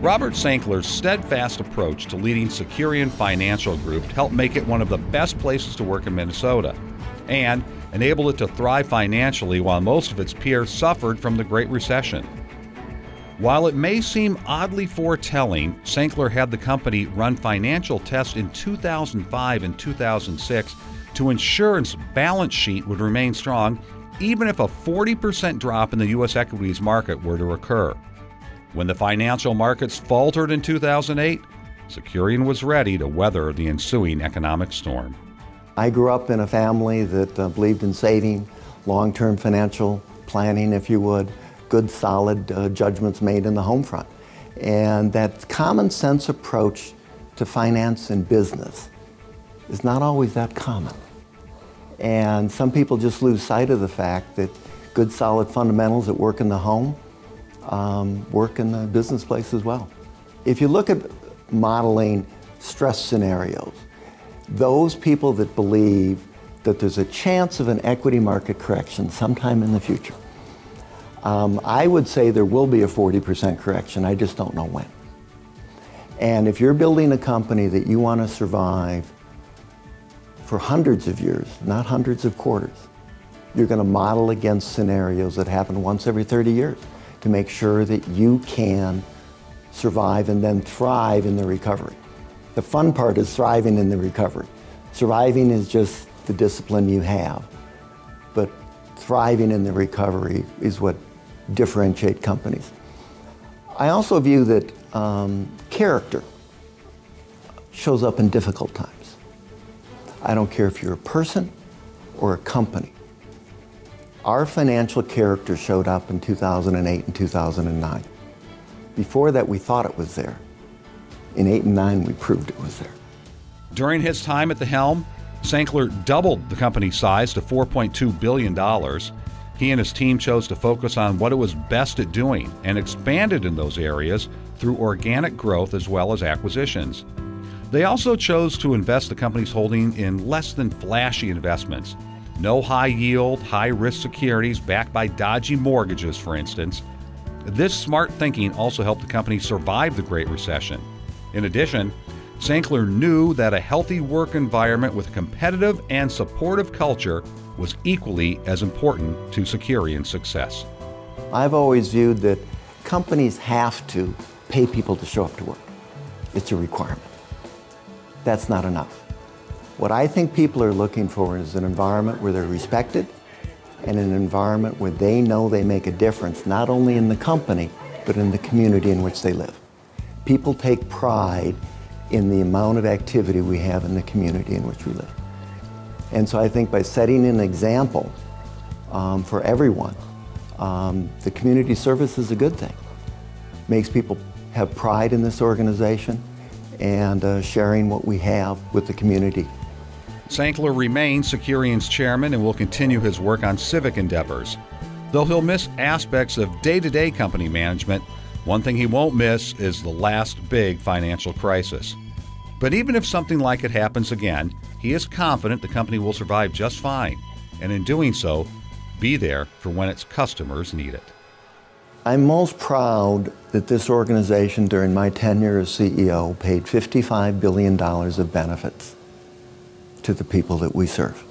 Robert Senkler's steadfast approach to leading Securian Financial Group helped make it one of the best places to work in Minnesota and enabled it to thrive financially while most of its peers suffered from the Great Recession. While it may seem oddly foretelling, Senkler had the company run financial tests in 2005 and 2006 to ensure its balance sheet would remain strong even if a 40% drop in the U.S. equities market were to occur. When the financial markets faltered in 2008, Securian was ready to weather the ensuing economic storm. I grew up in a family that believed in saving, long-term financial planning, if you would, good, solid judgments made in the home front. And that common sense approach to finance and business is not always that common. And some people just lose sight of the fact that good, solid fundamentals that work in the home work in the business place as well. If you look at modeling stress scenarios, those people that believe that there's a chance of an equity market correction sometime in the future, I would say there will be a 40% correction, I just don't know when. And if you're building a company that you want to survive for hundreds of years, not hundreds of quarters, you're going to model against scenarios that happen once every 30 years to make sure that you can survive and then thrive in the recovery. The fun part is thriving in the recovery. Surviving is just the discipline you have, but thriving in the recovery is what differentiates companies. I also view that character shows up in difficult times. I don't care if you're a person or a company. Our financial character showed up in 2008 and 2009. Before that, we thought it was there. In 8 and 9, we proved it was there. During his time at the helm, Senkler doubled the company's size to $4.2 billion. He and his team chose to focus on what it was best at doing and expanded in those areas through organic growth as well as acquisitions. They also chose to invest the company's holding in less than flashy investments. No high-yield, high-risk securities backed by dodgy mortgages, for instance. This smart thinking also helped the company survive the Great Recession. In addition, Senkler knew that a healthy work environment with a competitive and supportive culture was equally as important to Securian's success. I've always viewed that companies have to pay people to show up to work. It's a requirement. That's not enough. What I think people are looking for is an environment where they're respected and an environment where they know they make a difference, not only in the company, but in the community in which they live. People take pride in the amount of activity we have in the community in which we live. And so I think by setting an example for everyone, the community service is a good thing. Makes people have pride in this organization and sharing what we have with the community. Senkler remains Securian's chairman and will continue his work on civic endeavors. Though he'll miss aspects of day-to-day company management, one thing he won't miss is the last big financial crisis. But even if something like it happens again, he is confident the company will survive just fine, and in doing so, be there for when its customers need it. I'm most proud that this organization, during my tenure as CEO, paid $55 billion of benefits to the people that we serve.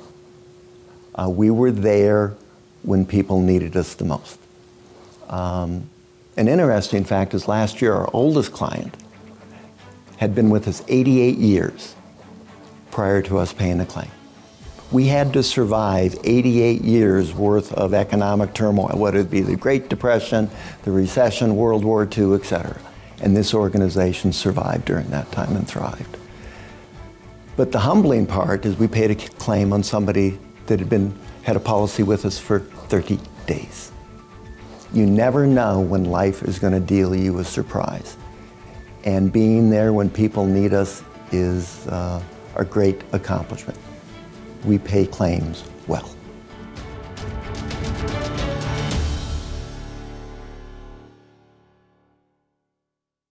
We were there when people needed us the most. An interesting fact is last year, our oldest client had been with us 88 years prior to us paying the claim. We had to survive 88 years worth of economic turmoil, whether it be the Great Depression, the recession, World War II, etc. And this organization survived during that time and thrived. But the humbling part is we paid a claim on somebody that had a policy with us for 30 days. You never know when life is going to deal you a surprise. And being there when people need us is a great accomplishment. We pay claims well.